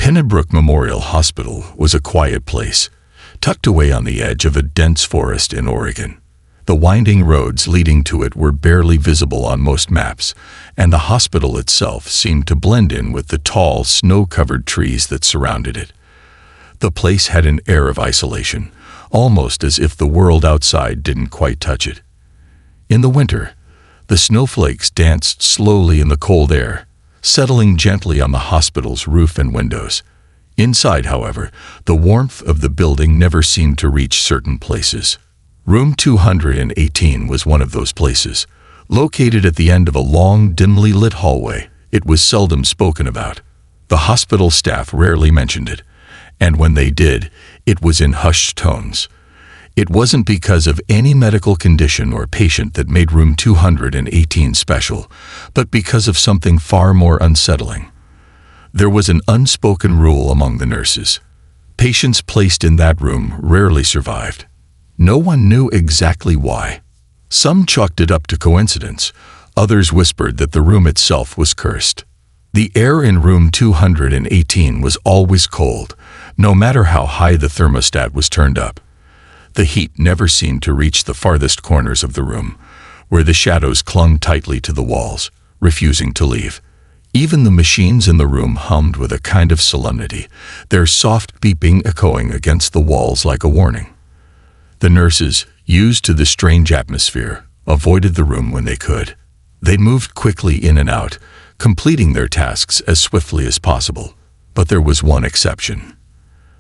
Pennybrook Memorial Hospital was a quiet place, tucked away on the edge of a dense forest in Oregon. The winding roads leading to it were barely visible on most maps, and the hospital itself seemed to blend in with the tall, snow-covered trees that surrounded it. The place had an air of isolation, almost as if the world outside didn't quite touch it. In the winter, the snowflakes danced slowly in the cold air, settling gently on the hospital's roof and windows. Inside, however, the warmth of the building never seemed to reach certain places. Room 218 was one of those places. Located at the end of a long, dimly lit hallway, it was seldom spoken about. The hospital staff rarely mentioned it, and when they did, it was in hushed tones. It wasn't because of any medical condition or patient that made room 218 special, but because of something far more unsettling. There was an unspoken rule among the nurses. Patients placed in that room rarely survived. No one knew exactly why. Some chalked it up to coincidence. Others whispered that the room itself was cursed. The air in room 218 was always cold, no matter how high the thermostat was turned up. The heat never seemed to reach the farthest corners of the room, where the shadows clung tightly to the walls, refusing to leave. Even the machines in the room hummed with a kind of solemnity, their soft beeping echoing against the walls like a warning. The nurses, used to the strange atmosphere, avoided the room when they could. They moved quickly in and out, completing their tasks as swiftly as possible. But there was one exception.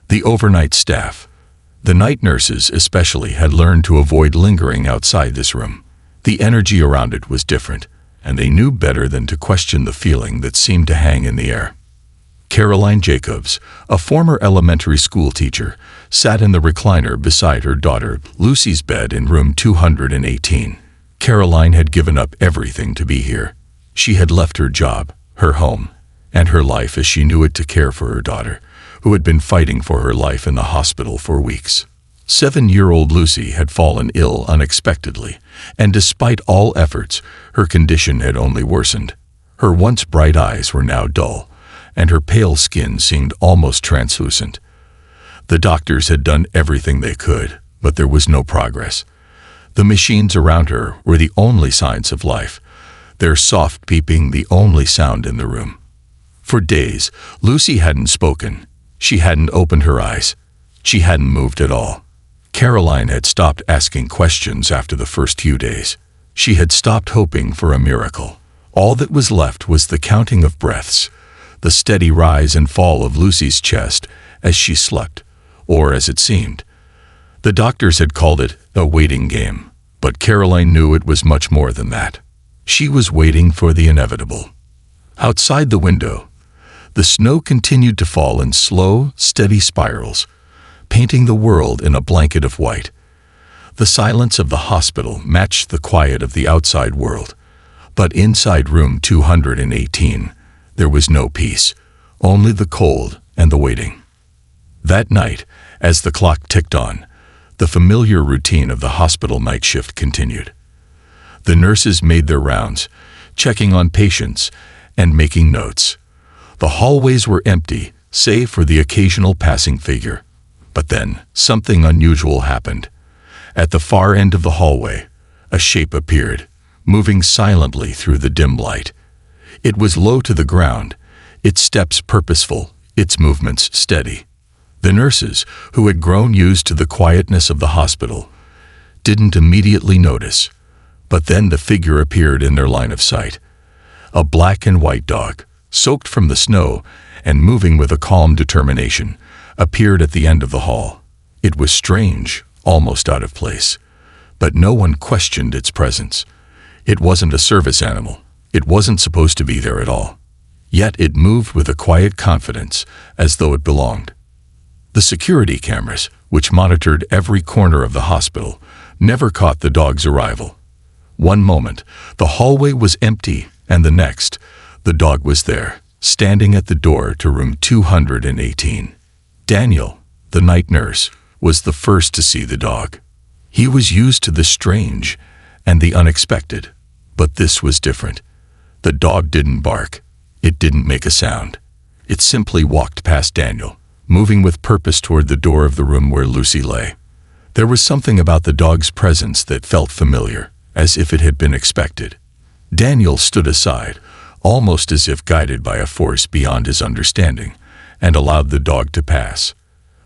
The overnight staff. The night nurses especially had learned to avoid lingering outside this room. The energy around it was different, and they knew better than to question the feeling that seemed to hang in the air. Caroline Jacobs, a former elementary school teacher, sat in the recliner beside her daughter Lucy's bed in room 218. Caroline had given up everything to be here. She had left her job, her home, and her life as she knew it to care for her daughter, who had been fighting for her life in the hospital for weeks. 7-year-old Lucy had fallen ill unexpectedly, and despite all efforts, her condition had only worsened. Her once bright eyes were now dull, and her pale skin seemed almost translucent. The doctors had done everything they could, but there was no progress. The machines around her were the only signs of life, their soft beeping the only sound in the room. For days, Lucy hadn't spoken. She hadn't opened her eyes. She hadn't moved at all. Caroline had stopped asking questions after the first few days. She had stopped hoping for a miracle. All that was left was the counting of breaths, the steady rise and fall of Lucy's chest as she slept, or as it seemed. The doctors had called it a waiting game, but Caroline knew it was much more than that. She was waiting for the inevitable. Outside the window, the snow continued to fall in slow, steady spirals, painting the world in a blanket of white. The silence of the hospital matched the quiet of the outside world, but inside room 218, there was no peace, only the cold and the waiting. That night, as the clock ticked on, the familiar routine of the hospital night shift continued. The nurses made their rounds, checking on patients and making notes. The hallways were empty, save for the occasional passing figure. But then, something unusual happened. At the far end of the hallway, a shape appeared, moving silently through the dim light. It was low to the ground, its steps purposeful, its movements steady. The nurses, who had grown used to the quietness of the hospital, didn't immediately notice. But then the figure appeared in their line of sight. A black and white dog, soaked from the snow and moving with a calm determination, appeared at the end of the hall. It was strange, almost out of place, but no one questioned its presence. It wasn't a service animal. It wasn't supposed to be there at all. Yet it moved with a quiet confidence, as though it belonged. The security cameras, which monitored every corner of the hospital, never caught the dog's arrival. One moment, the hallway was empty, and the next, the dog was there, standing at the door to room 218. Daniel, the night nurse, was the first to see the dog. He was used to the strange and the unexpected, but this was different. The dog didn't bark. It didn't make a sound. It simply walked past Daniel, moving with purpose toward the door of the room where Lucy lay. There was something about the dog's presence that felt familiar, as if it had been expected. Daniel stood aside, almost as if guided by a force beyond his understanding, and allowed the dog to pass.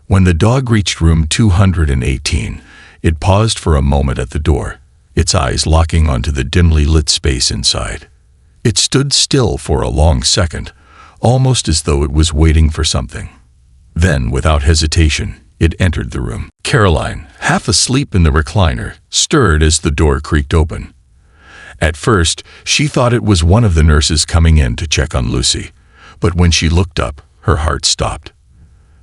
When the dog reached room 218, it paused for a moment at the door, its eyes locking onto the dimly lit space inside. It stood still for a long second, almost as though it was waiting for something. Then, without hesitation, it entered the room. Caroline, half asleep in the recliner, stirred as the door creaked open. At first, she thought it was one of the nurses coming in to check on Lucy, but when she looked up, her heart stopped.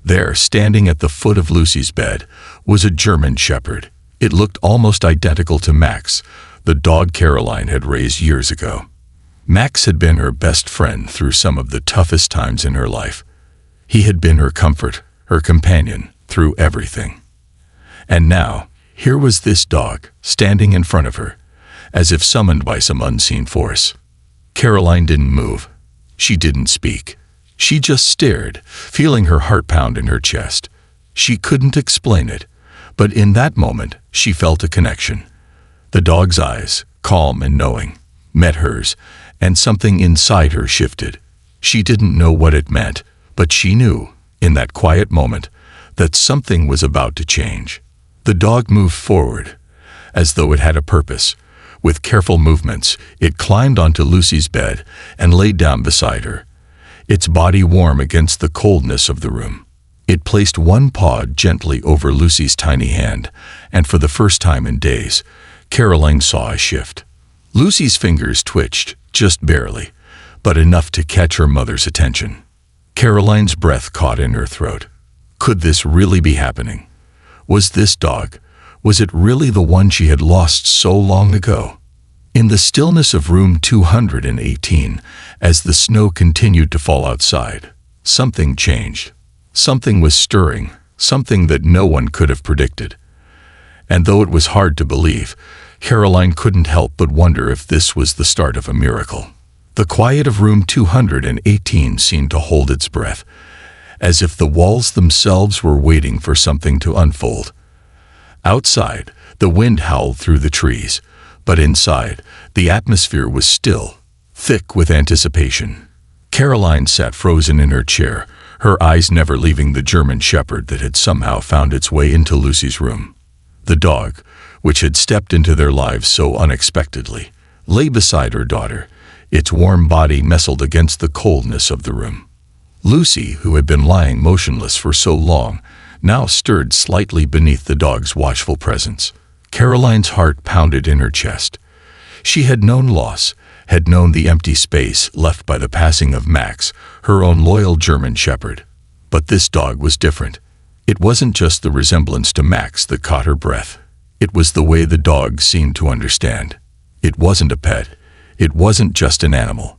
There, standing at the foot of Lucy's bed, was a German Shepherd. It looked almost identical to Max, the dog Caroline had raised years ago. Max had been her best friend through some of the toughest times in her life. He had been her comfort, her companion, through everything. And now, here was this dog, standing in front of her, as if summoned by some unseen force. Caroline didn't move. She didn't speak. She just stared, feeling her heart pound in her chest. She couldn't explain it, but in that moment, she felt a connection. The dog's eyes, calm and knowing, met hers, and something inside her shifted. She didn't know what it meant, but she knew, in that quiet moment, that something was about to change. The dog moved forward, as though it had a purpose. With careful movements, it climbed onto Lucy's bed and laid down beside her, its body warm against the coldness of the room. It placed one paw gently over Lucy's tiny hand, and for the first time in days, Caroline saw a shift. Lucy's fingers twitched, just barely, but enough to catch her mother's attention. Caroline's breath caught in her throat. Could this really be happening? Was this dog, was it really the one she had lost so long ago? In the stillness of room 218, as the snow continued to fall outside, something changed. Something was stirring, something that no one could have predicted. And though it was hard to believe, Caroline couldn't help but wonder if this was the start of a miracle. The quiet of room 218 seemed to hold its breath, as if the walls themselves were waiting for something to unfold. Outside, the wind howled through the trees, but inside, the atmosphere was still, thick with anticipation. Caroline sat frozen in her chair, her eyes never leaving the German Shepherd that had somehow found its way into Lucy's room. The dog, which had stepped into their lives so unexpectedly, lay beside her daughter, its warm body nestled against the coldness of the room. Lucy, who had been lying motionless for so long, now stirred slightly beneath the dog's watchful presence. Caroline's heart pounded in her chest. She had known loss, had known the empty space left by the passing of Max, her own loyal German Shepherd. But this dog was different. It wasn't just the resemblance to Max that caught her breath. It was the way the dog seemed to understand. It wasn't a pet. It wasn't just an animal.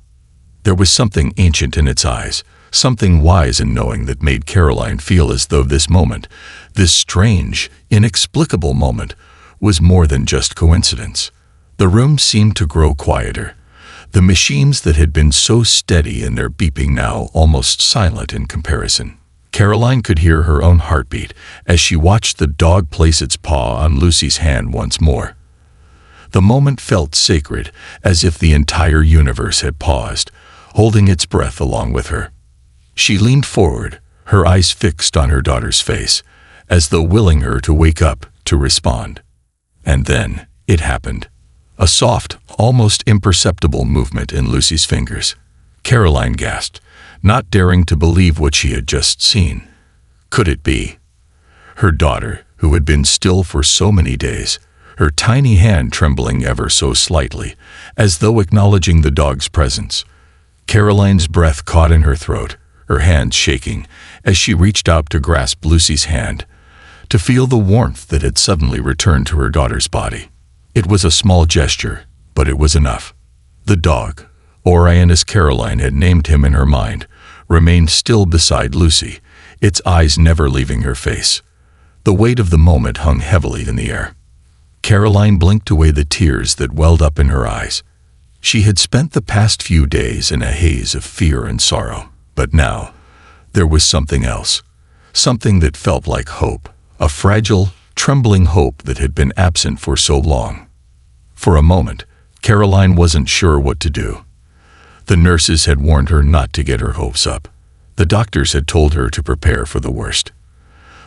There was something ancient in its eyes, something wise and knowing that made Caroline feel as though this moment, this strange, inexplicable moment, was more than just coincidence. The room seemed to grow quieter. The machines that had been so steady in their beeping now almost silent in comparison. Caroline could hear her own heartbeat as she watched the dog place its paw on Lucy's hand once more. The moment felt sacred, as if the entire universe had paused, holding its breath along with her. She leaned forward, her eyes fixed on her daughter's face, as though willing her to wake up, to respond. And then, it happened. A soft, almost imperceptible movement in Lucy's fingers. Caroline gasped, not daring to believe what she had just seen. Could it be? Her daughter, who had been still for so many days, her tiny hand trembling ever so slightly, as though acknowledging the dog's presence. Caroline's breath caught in her throat, her hands shaking, as she reached out to grasp Lucy's hand, to feel the warmth that had suddenly returned to her daughter's body. It was a small gesture, but it was enough. The dog, Orion as Caroline had named him in her mind, remained still beside Lucy, its eyes never leaving her face. The weight of the moment hung heavily in the air. Caroline blinked away the tears that welled up in her eyes. She had spent the past few days in a haze of fear and sorrow, but now, There was something else, something that felt like hope, a fragile, trembling hope that had been absent for so long. For a moment, Caroline wasn't sure what to do. The nurses had warned her not to get her hopes up. The doctors had told her to prepare for the worst.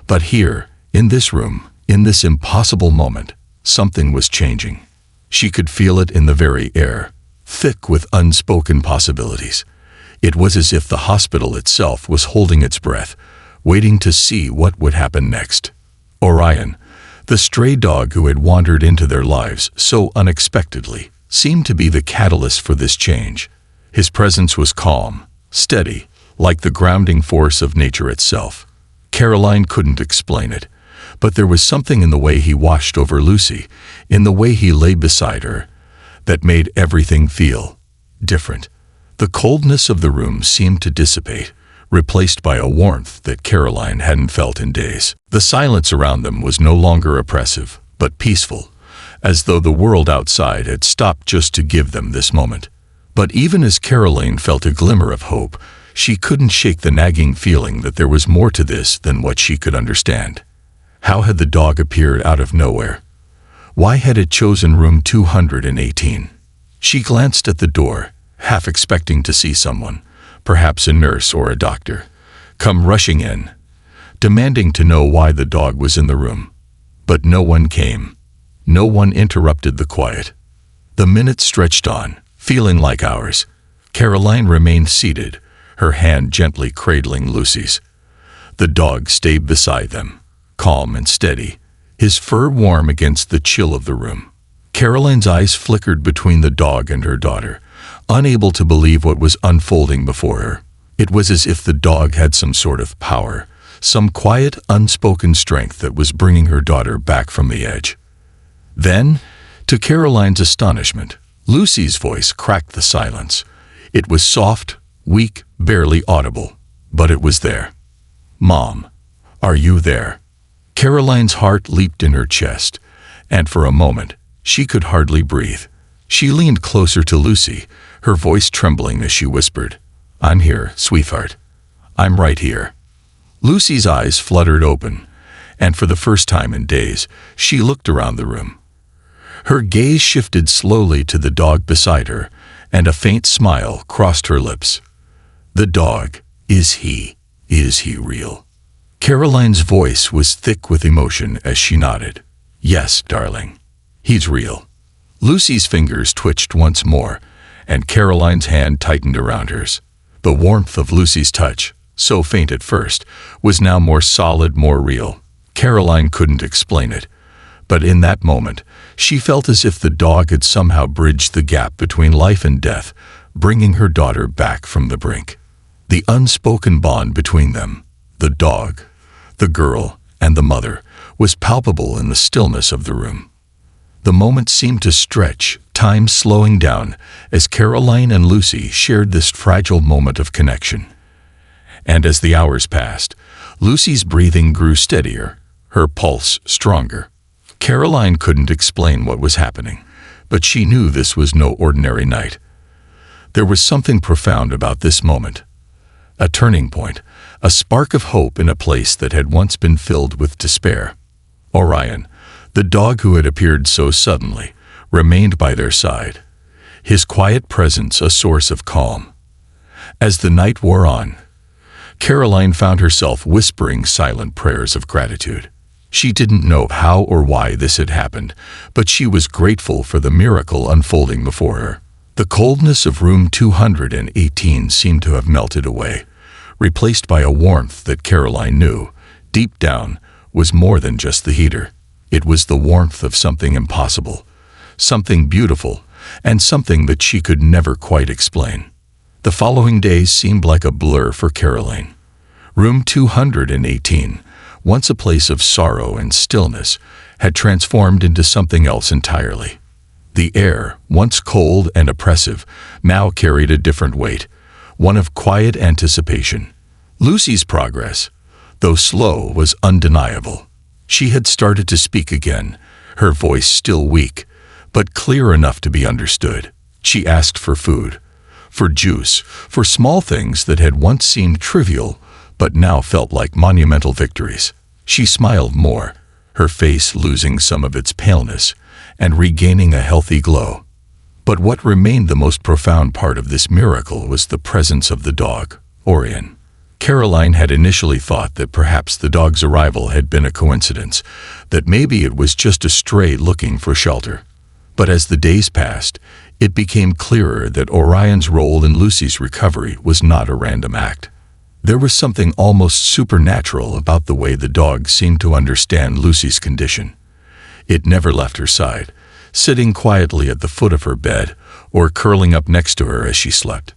But here, in this room, in this impossible moment, something was changing. She could feel it in the very air, thick with unspoken possibilities. It was as if the hospital itself was holding its breath, waiting to see what would happen next. Orion, the stray dog who had wandered into their lives so unexpectedly, seemed to be the catalyst for this change. His presence was calm, steady, like the grounding force of nature itself. Caroline couldn't explain it, but there was something in the way he watched over Lucy, in the way he lay beside her, that made everything feel different. The coldness of the room seemed to dissipate, replaced by a warmth that Caroline hadn't felt in days. The silence around them was no longer oppressive, but peaceful, as though the world outside had stopped just to give them this moment. But even as Caroline felt a glimmer of hope, she couldn't shake the nagging feeling that there was more to this than what she could understand. How had the dog appeared out of nowhere? Why had it chosen room 218? She glanced at the door, half expecting to see someone, perhaps a nurse or a doctor, come rushing in, demanding to know why the dog was in the room. But no one came. No one interrupted the quiet. The minutes stretched on, feeling like hours. Caroline remained seated, her hand gently cradling Lucy's. The dog stayed beside them, calm and steady, his fur warm against the chill of the room. Caroline's eyes flickered between the dog and her daughter, unable to believe what was unfolding before her. It was as if the dog had some sort of power, some quiet, unspoken strength that was bringing her daughter back from the edge. Then, to Caroline's astonishment, Lucy's voice cracked the silence. It was soft, weak, barely audible, but it was there. "Mom, are you there?" Caroline's heart leaped in her chest, and for a moment, she could hardly breathe. She leaned closer to Lucy, her voice trembling as she whispered, "I'm here, sweetheart. I'm right here." Lucy's eyes fluttered open, and for the first time in days, she looked around the room. Her gaze shifted slowly to the dog beside her, and a faint smile crossed her lips. The dog, is he real? Caroline's voice was thick with emotion as she nodded. "Yes, darling. He's real." Lucy's fingers twitched once more, and Caroline's hand tightened around hers. The warmth of Lucy's touch, so faint at first, was now more solid, more real. Caroline couldn't explain it, but in that moment, she felt as if the dog had somehow bridged the gap between life and death, bringing her daughter back from the brink. The unspoken bond between them, the dog, the girl, and the mother, was palpable in the stillness of the room. The moment seemed to stretch, time slowing down, as Caroline and Lucy shared this fragile moment of connection. And as the hours passed, Lucy's breathing grew steadier, her pulse stronger. Caroline couldn't explain what was happening, but she knew this was no ordinary night. There was something profound about this moment. A turning point, a spark of hope in a place that had once been filled with despair. Orion, the dog who had appeared so suddenly, remained by their side, his quiet presence a source of calm. As the night wore on, Caroline found herself whispering silent prayers of gratitude. She didn't know how or why this had happened, but she was grateful for the miracle unfolding before her. The coldness of room 218 seemed to have melted away, replaced by a warmth that Caroline knew, deep down, was more than just the heater. It was the warmth of something impossible, something beautiful, and something that she could never quite explain. The following days seemed like a blur for Caroline. Room 218, once a place of sorrow and stillness, had transformed into something else entirely. The air, once cold and oppressive, now carried a different weight, one of quiet anticipation. Lucy's progress, though slow, was undeniable. She had started to speak again, her voice still weak, but clear enough to be understood. She asked for food, for juice, for small things that had once seemed trivial, but now felt like monumental victories. She smiled more, her face losing some of its paleness and regaining a healthy glow. But what remained the most profound part of this miracle was the presence of the dog, Orion. Caroline had initially thought that perhaps the dog's arrival had been a coincidence, that maybe it was just a stray looking for shelter. But as the days passed, it became clearer that Orion's role in Lucy's recovery was not a random act. There was something almost supernatural about the way the dog seemed to understand Lucy's condition. It never left her side, sitting quietly at the foot of her bed or curling up next to her as she slept.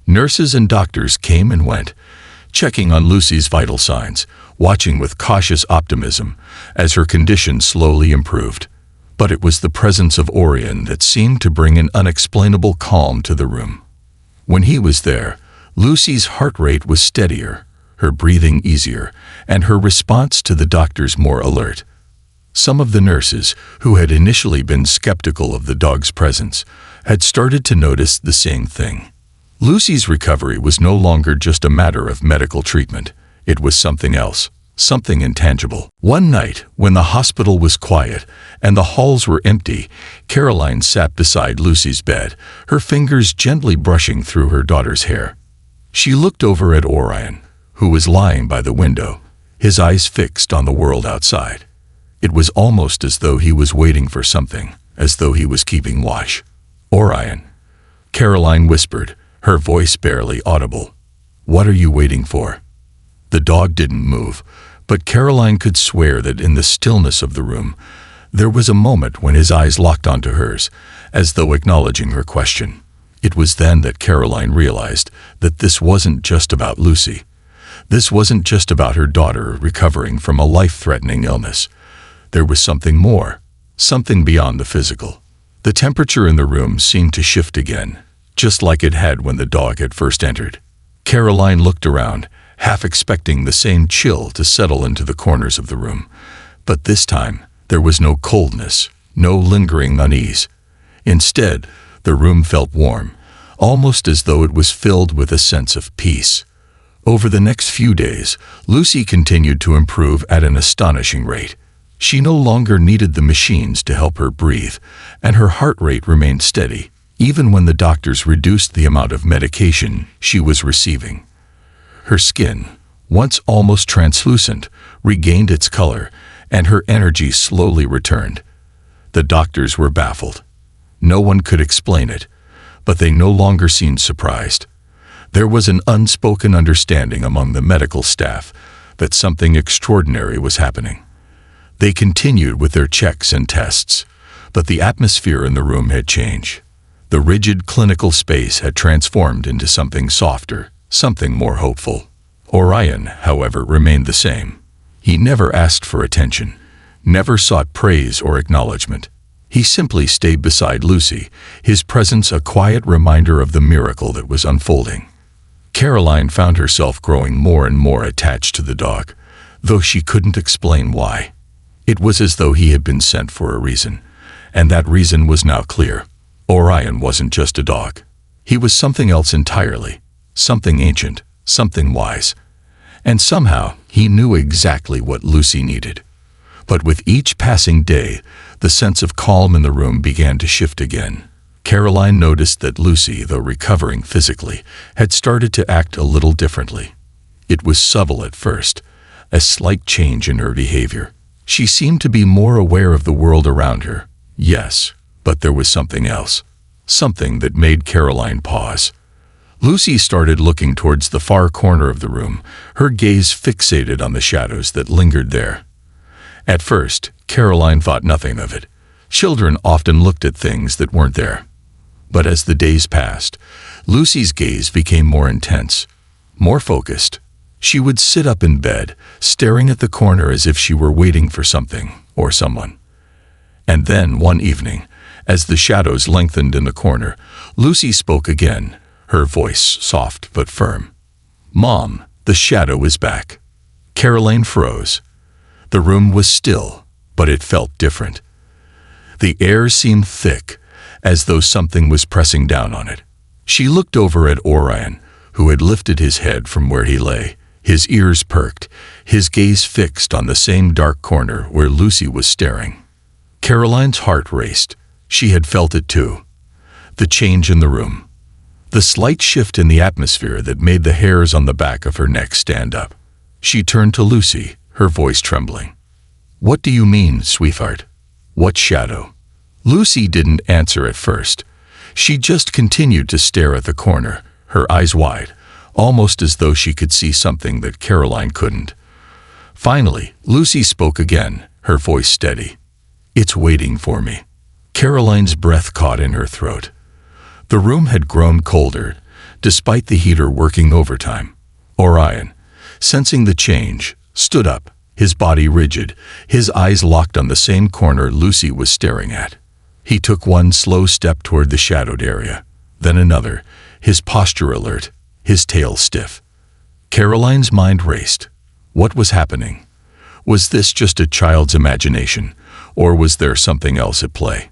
Nurses and doctors came and went, checking on Lucy's vital signs, watching with cautious optimism as her condition slowly improved. But it was the presence of Orion that seemed to bring an unexplainable calm to the room. When he was there, Lucy's heart rate was steadier, her breathing easier, and her response to the doctors more alert. Some of the nurses, who had initially been skeptical of the dog's presence, had started to notice the same thing. Lucy's recovery was no longer just a matter of medical treatment. It was something else, something intangible. One night, when the hospital was quiet and the halls were empty, Caroline sat beside Lucy's bed, her fingers gently brushing through her daughter's hair. She looked over at Orion, who was lying by the window, his eyes fixed on the world outside. It was almost as though he was waiting for something, as though he was keeping watch. "Orion," Caroline whispered, her voice barely audible. "What are you waiting for?" The dog didn't move, but Caroline could swear that in the stillness of the room, there was a moment when his eyes locked onto hers, as though acknowledging her question. It was then that Caroline realized that this wasn't just about Lucy. This wasn't just about her daughter recovering from a life-threatening illness. There was something more, something beyond the physical. The temperature in the room seemed to shift again, just like it had when the dog had first entered. Caroline looked around, half expecting the same chill to settle into the corners of the room. But this time, there was no coldness, no lingering unease. Instead, the room felt warm, almost as though it was filled with a sense of peace. Over the next few days, Lucy continued to improve at an astonishing rate. She no longer needed the machines to help her breathe, and her heart rate remained steady, even when the doctors reduced the amount of medication she was receiving. Her skin, once almost translucent, regained its color, and her energy slowly returned. The doctors were baffled. No one could explain it, but they no longer seemed surprised. There was an unspoken understanding among the medical staff that something extraordinary was happening. They continued with their checks and tests, but the atmosphere in the room had changed. The rigid clinical space had transformed into something softer, something more hopeful. Orion, however, remained the same. He never asked for attention, never sought praise or acknowledgement. He simply stayed beside Lucy, his presence a quiet reminder of the miracle that was unfolding. Caroline found herself growing more and more attached to the dog, though she couldn't explain why. It was as though he had been sent for a reason, and that reason was now clear. Orion wasn't just a dog. He was something else entirely, something ancient, something wise. And somehow, he knew exactly what Lucy needed. But with each passing day, the sense of calm in the room began to shift again. Caroline noticed that Lucy, though recovering physically, had started to act a little differently. It was subtle at first, a slight change in her behavior. She seemed to be more aware of the world around her. Yes, but there was something else, something that made Caroline pause. Lucy started looking towards the far corner of the room, her gaze fixated on the shadows that lingered there. At first, Caroline thought nothing of it. Children often looked at things that weren't there. But as the days passed, Lucy's gaze became more intense, more focused. She would sit up in bed, staring at the corner as if she were waiting for something or someone. And then, one evening, as the shadows lengthened in the corner, Lucy spoke again, her voice soft but firm. "Mom, the shadow is back." Caroline froze. The room was still, but it felt different. The air seemed thick, as though something was pressing down on it. She looked over at Orion, who had lifted his head from where he lay, His ears perked, his gaze fixed on the same dark corner where Lucy was staring. Caroline's heart raced. She had felt it too. The change in the room. The slight shift in the atmosphere that made the hairs on the back of her neck stand up. She turned to Lucy, her voice trembling. "What do you mean, sweetheart? What shadow?" Lucy didn't answer at first. She just continued to stare at the corner, her eyes wide, almost as though she could see something that Caroline couldn't. Finally, Lucy spoke again, her voice steady. "It's waiting for me." Caroline's breath caught in her throat. The room had grown colder, despite the heater working overtime. Orion, sensing the change, stood up, his body rigid, his eyes locked on the same corner Lucy was staring at. He took one slow step toward the shadowed area, then another, his posture alert, his tail stiff. Caroline's mind raced. What was happening? Was this just a child's imagination, or was there something else at play?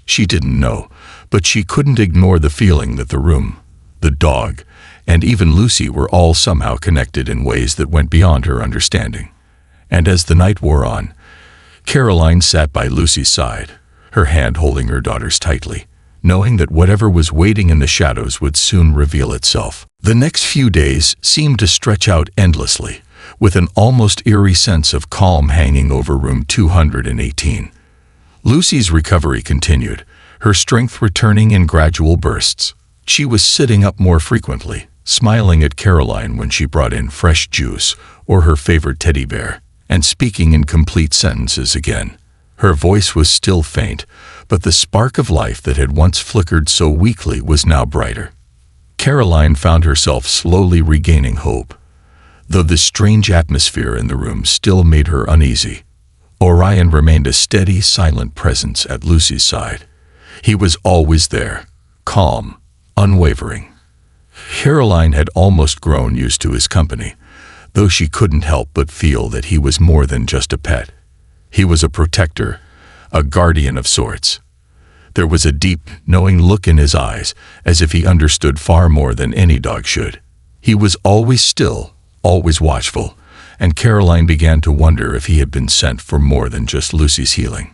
She didn't know, but she couldn't ignore the feeling that the room, the dog, and even Lucy were all somehow connected in ways that went beyond her understanding. And as the night wore on, Caroline sat by Lucy's side, her hand holding her daughter's tightly, knowing that whatever was waiting in the shadows would soon reveal itself. The next few days seemed to stretch out endlessly, with an almost eerie sense of calm hanging over room 218. Lucy's recovery continued, her strength returning in gradual bursts. She was sitting up more frequently, smiling at Caroline when she brought in fresh juice or her favorite teddy bear, and speaking in complete sentences again. Her voice was still faint, but the spark of life that had once flickered so weakly was now brighter. Caroline found herself slowly regaining hope, though the strange atmosphere in the room still made her uneasy. Orion remained a steady, silent presence at Lucy's side. He was always there, calm, unwavering. Caroline had almost grown used to his company, though she couldn't help but feel that he was more than just a pet. He was a protector, a guardian of sorts. There was a deep, knowing look in his eyes, as if he understood far more than any dog should. He was always still, always watchful, and Caroline began to wonder if he had been sent for more than just Lucy's healing.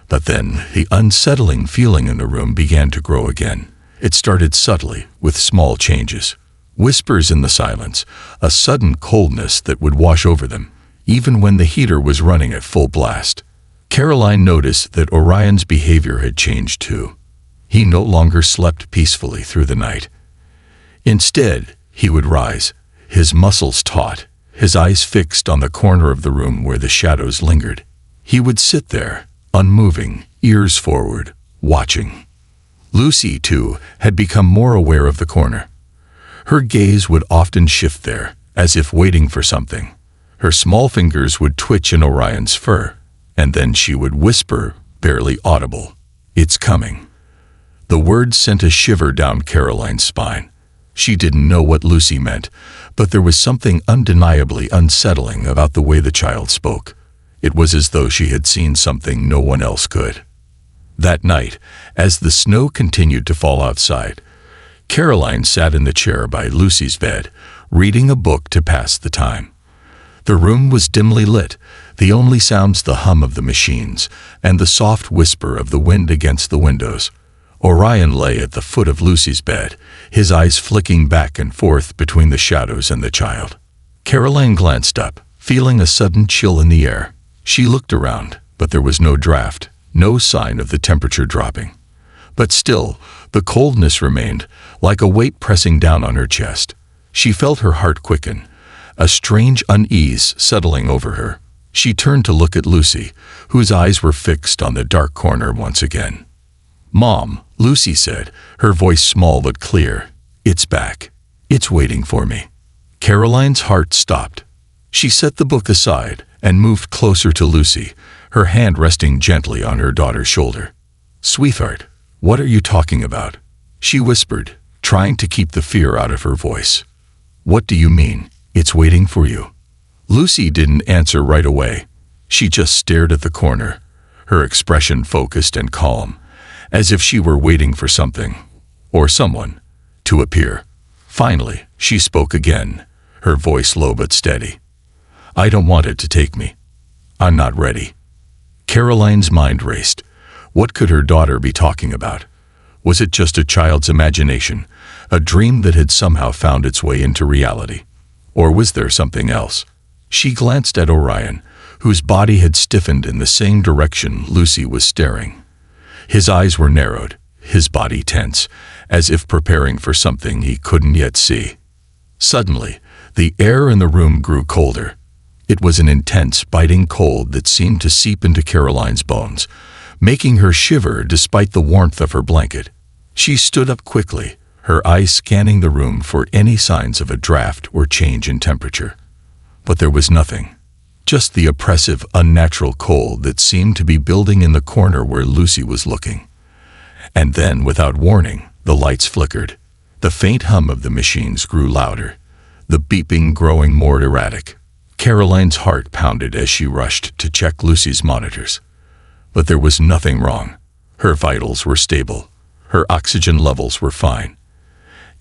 But then, the unsettling feeling in the room began to grow again. It started subtly, with small changes. Whispers in the silence, a sudden coldness that would wash over them, even when the heater was running at full blast. Caroline noticed that Orion's behavior had changed too. He no longer slept peacefully through the night. Instead, he would rise, his muscles taut, his eyes fixed on the corner of the room where the shadows lingered. He would sit there, unmoving, ears forward, watching. Lucy, too, had become more aware of the corner. Her gaze would often shift there, as if waiting for something. Her small fingers would twitch in Orion's fur, and then she would whisper, barely audible, "It's coming." The words sent a shiver down Caroline's spine. She didn't know what Lucy meant, but there was something undeniably unsettling about the way the child spoke. It was as though she had seen something no one else could. That night, as the snow continued to fall outside, Caroline sat in the chair by Lucy's bed, reading a book to pass the time. The room was dimly lit, the only sounds the hum of the machines and the soft whisper of the wind against the windows. Orion lay at the foot of Lucy's bed, his eyes flicking back and forth between the shadows and the child. Caroline glanced up, feeling a sudden chill in the air. She looked around, but there was no draft, no sign of the temperature dropping. But still, the coldness remained, like a weight pressing down on her chest. She felt her heart quicken, a strange unease settling over her. She turned to look at Lucy, whose eyes were fixed on the dark corner once again. "Mom," Lucy said, her voice small but clear, "It's back. It's waiting for me." Caroline's heart stopped. She set the book aside and moved closer to Lucy, her hand resting gently on her daughter's shoulder. "Sweetheart, what are you talking about?" she whispered, trying to keep the fear out of her voice. "What do you mean, it's waiting for you?" Lucy didn't answer right away. She just stared at the corner, her expression focused and calm, as if she were waiting for something, or someone, to appear. Finally, she spoke again, her voice low but steady. "I don't want it to take me. I'm not ready." Caroline's mind raced. What could her daughter be talking about? Was it just a child's imagination, a dream that had somehow found its way into reality? Or was there something else? She glanced at Orion, whose body had stiffened in the same direction Lucy was staring. His eyes were narrowed, his body tense, as if preparing for something he couldn't yet see. Suddenly, the air in the room grew colder. It was an intense, biting cold that seemed to seep into Caroline's bones, making her shiver despite the warmth of her blanket. She stood up quickly, her eyes scanning the room for any signs of a draft or change in temperature. But there was nothing. Just the oppressive, unnatural cold that seemed to be building in the corner where Lucy was looking. And then, without warning, the lights flickered. The faint hum of the machines grew louder, the beeping growing more erratic. Caroline's heart pounded as she rushed to check Lucy's monitors. But there was nothing wrong. Her vitals were stable. Her oxygen levels were fine.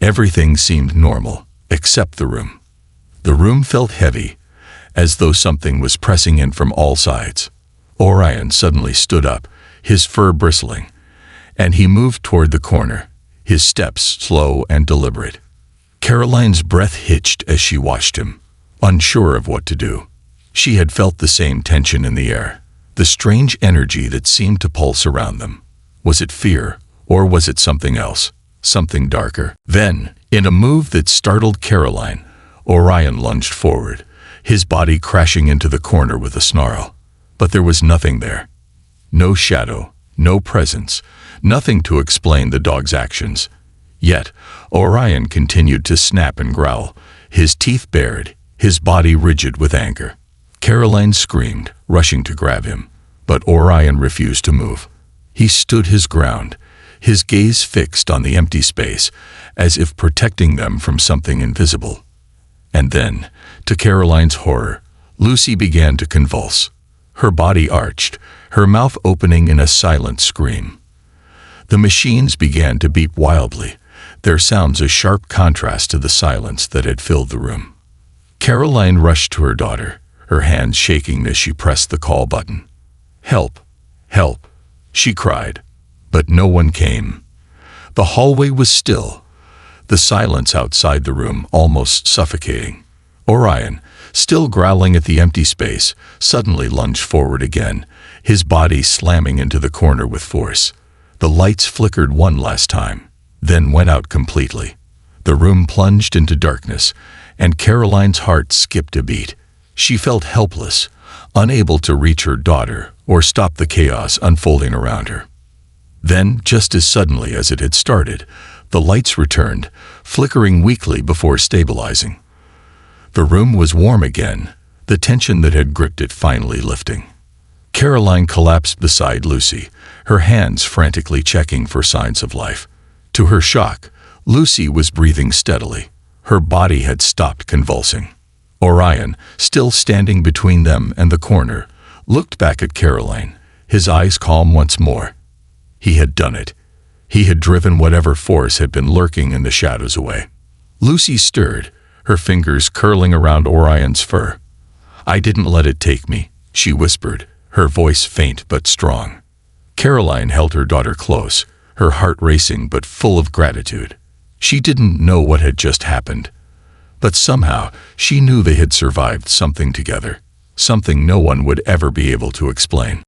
Everything seemed normal, except the room. The room felt heavy, as though something was pressing in from all sides. Orion suddenly stood up, his fur bristling, and he moved toward the corner, his steps slow and deliberate. Caroline's breath hitched as she watched him, unsure of what to do. She had felt the same tension in the air, the strange energy that seemed to pulse around them. Was it fear, or was it something else, something darker? Then, in a move that startled Caroline, Orion lunged forward, his body crashing into the corner with a snarl. But there was nothing there. No shadow, no presence, nothing to explain the dog's actions. Yet, Orion continued to snap and growl, his teeth bared, his body rigid with anger. Caroline screamed, rushing to grab him, but Orion refused to move. He stood his ground, his gaze fixed on the empty space, as if protecting them from something invisible. And then, to Caroline's horror, Lucy began to convulse. Her body arched, her mouth opening in a silent scream. The machines began to beep wildly, their sounds a sharp contrast to the silence that had filled the room. Caroline rushed to her daughter, her hands shaking as she pressed the call button. "Help! Help!" she cried, but no one came. The hallway was still, the silence outside the room almost suffocating. Orion, still growling at the empty space, suddenly lunged forward again, his body slamming into the corner with force. The lights flickered one last time, then went out completely. The room plunged into darkness, and Caroline's heart skipped a beat. She felt helpless, unable to reach her daughter or stop the chaos unfolding around her. Then, just as suddenly as it had started, the lights returned, flickering weakly before stabilizing. The room was warm again, the tension that had gripped it finally lifting. Caroline collapsed beside Lucy, her hands frantically checking for signs of life. To her shock, Lucy was breathing steadily. Her body had stopped convulsing. Orion, still standing between them and the corner, looked back at Caroline, his eyes calm once more. He had done it. He had driven whatever force had been lurking in the shadows away. Lucy stirred, her fingers curling around Orion's fur. "I didn't let it take me," she whispered, her voice faint but strong. Caroline held her daughter close, her heart racing but full of gratitude. She didn't know what had just happened, but somehow she knew they had survived something together, something no one would ever be able to explain.